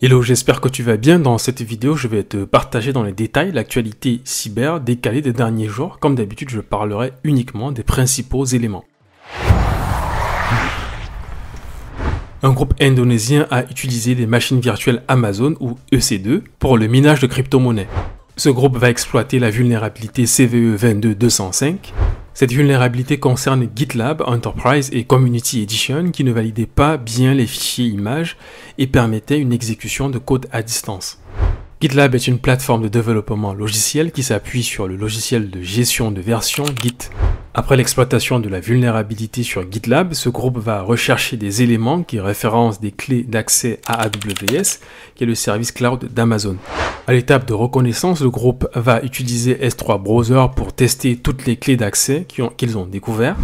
Hello, j'espère que tu vas bien. Dans cette vidéo, je vais te partager dans les détails l'actualité cyber décalée des derniers jours. Comme d'habitude, je parlerai uniquement des principaux éléments. Un groupe indonésien a utilisé des machines virtuelles Amazon ou EC2 pour le minage de crypto-monnaies. Ce groupe va exploiter la vulnérabilité CVE 22205. Cette vulnérabilité concerne GitLab Enterprise et Community Edition qui ne validaient pas bien les fichiers images et permettaient une exécution de code à distance. GitLab est une plateforme de développement logiciel qui s'appuie sur le logiciel de gestion de version Git. Après l'exploitation de la vulnérabilité sur GitLab, ce groupe va rechercher des éléments qui référencent des clés d'accès à AWS, qui est le service cloud d'Amazon. À l'étape de reconnaissance, le groupe va utiliser S3 Browser pour tester toutes les clés d'accès qu'ils ont découvertes.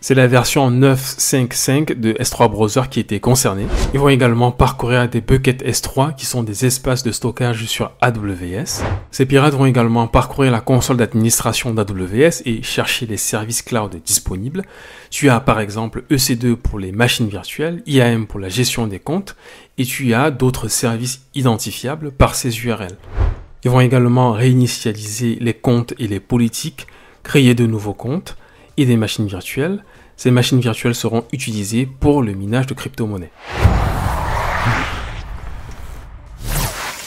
C'est la version 9.5.5 de S3 Browser qui était concernée. Ils vont également parcourir des buckets S3 qui sont des espaces de stockage sur AWS. Ces pirates vont également parcourir la console d'administration d'AWS et chercher les services cloud disponibles. Tu as par exemple EC2 pour les machines virtuelles, IAM pour la gestion des comptes et tu as d'autres services identifiables par ces URL. Ils vont également réinitialiser les comptes et les politiques, créer de nouveaux comptes et des machines virtuelles. Ces machines virtuelles seront utilisées pour le minage de crypto-monnaies.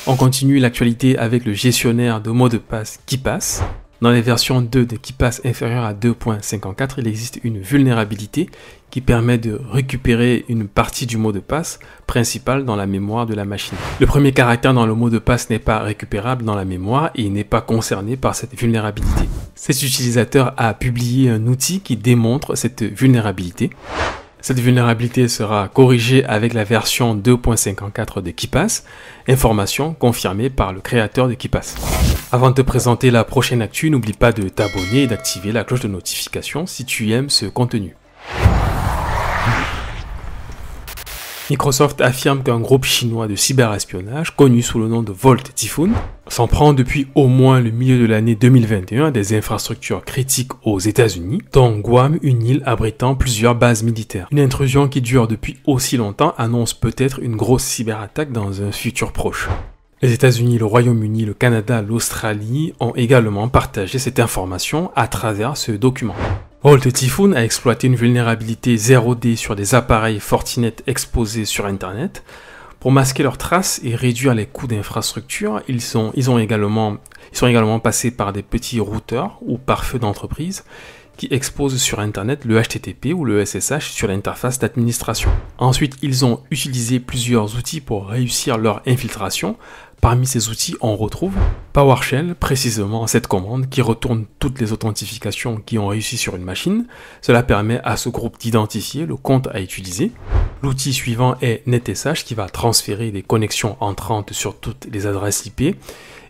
On continue l'actualité avec le gestionnaire de mots de passe KeePass. Dans les versions 2 de KeePass inférieures à 2.54, il existe une vulnérabilité qui permet de récupérer une partie du mot de passe principal dans la mémoire de la machine. Le premier caractère dans le mot de passe n'est pas récupérable dans la mémoire et n'est pas concerné par cette vulnérabilité. Cet utilisateur a publié un outil qui démontre cette vulnérabilité. Cette vulnérabilité sera corrigée avec la version 2.54 de KeePass, information confirmée par le créateur de KeePass. Avant de te présenter la prochaine actu, n'oublie pas de t'abonner et d'activer la cloche de notification si tu aimes ce contenu. Microsoft affirme qu'un groupe chinois de cyberespionnage, connu sous le nom de Volt Typhoon, s'en prend depuis au moins le milieu de l'année 2021 à des infrastructures critiques aux États-Unis, dont Guam, une île abritant plusieurs bases militaires. Une intrusion qui dure depuis aussi longtemps annonce peut-être une grosse cyberattaque dans un futur proche. Les États-Unis, le Royaume-Uni, le Canada, l'Australie ont également partagé cette information à travers ce document. Volt Typhoon a exploité une vulnérabilité 0D sur des appareils Fortinet exposés sur Internet. Pour masquer leurs traces et réduire les coûts d'infrastructure, ils sont également passés par des petits routeurs ou pare-feu d'entreprise qui exposent sur Internet le HTTP ou le SSH sur l'interface d'administration. Ensuite, ils ont utilisé plusieurs outils pour réussir leur infiltration. Parmi ces outils, on retrouve PowerShell, précisément cette commande qui retourne toutes les authentifications qui ont réussi sur une machine. Cela permet à ce groupe d'identifier le compte à utiliser. L'outil suivant est NetSH qui va transférer des connexions entrantes sur toutes les adresses IP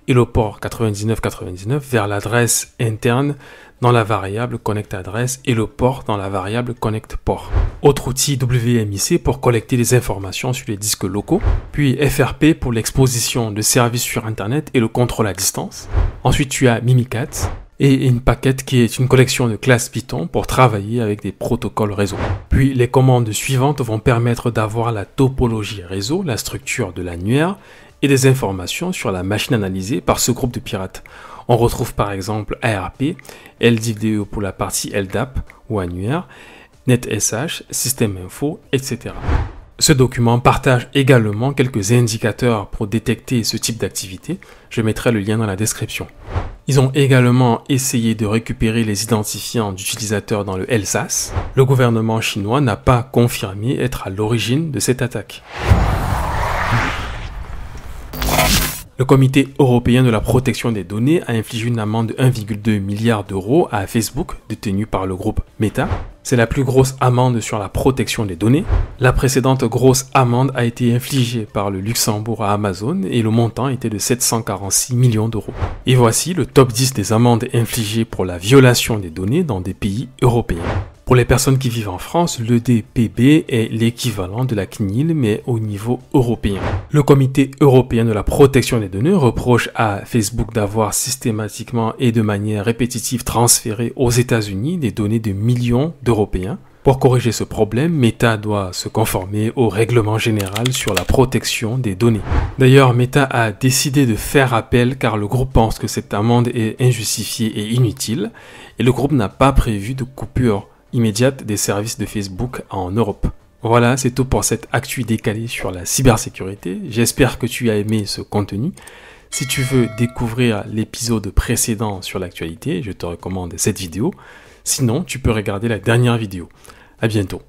et le port 9999 vers l'adresse interne dans la variable connect-adresse et le port dans la variable connect-port. Autre outil WMIC pour collecter des informations sur les disques locaux, puis FRP pour l'exposition de services sur Internet et le contrôle à distance. Ensuite, tu as Mimikatz et InPacket qui est une collection de classes Python pour travailler avec des protocoles réseau. Puis les commandes suivantes vont permettre d'avoir la topologie réseau, la structure de l'annuaire et des informations sur la machine analysée par ce groupe de pirates. On retrouve par exemple ARP, LDVDE pour la partie LDAP ou annuaire, NetSH, Système Info, etc. Ce document partage également quelques indicateurs pour détecter ce type d'activité. Je mettrai le lien dans la description. Ils ont également essayé de récupérer les identifiants d'utilisateurs dans le LSAS. Le gouvernement chinois n'a pas confirmé être à l'origine de cette attaque. Le Comité européen de la protection des données a infligé une amende de 1,2 milliard d'euros à Facebook, détenu par le groupe Meta. C'est la plus grosse amende sur la protection des données. La précédente grosse amende a été infligée par le Luxembourg à Amazon et le montant était de 746 millions d'euros. Et voici le top 10 des amendes infligées pour la violation des données dans des pays européens. Pour les personnes qui vivent en France, l'EDPB est l'équivalent de la CNIL mais au niveau européen. Le Comité européen de la protection des données reproche à Facebook d'avoir systématiquement et de manière répétitive transféré aux États-Unis des données de millions d'Européens. Pour corriger ce problème, Meta doit se conformer au règlement général sur la protection des données. D'ailleurs, Meta a décidé de faire appel car le groupe pense que cette amende est injustifiée et inutile et le groupe n'a pas prévu de coupure immédiate des services de Facebook en Europe. Voilà, c'est tout pour cette actu décalée sur la cybersécurité. J'espère que tu as aimé ce contenu. Si tu veux découvrir l'épisode précédent sur l'actualité, je te recommande cette vidéo. Sinon, tu peux regarder la dernière vidéo. À bientôt.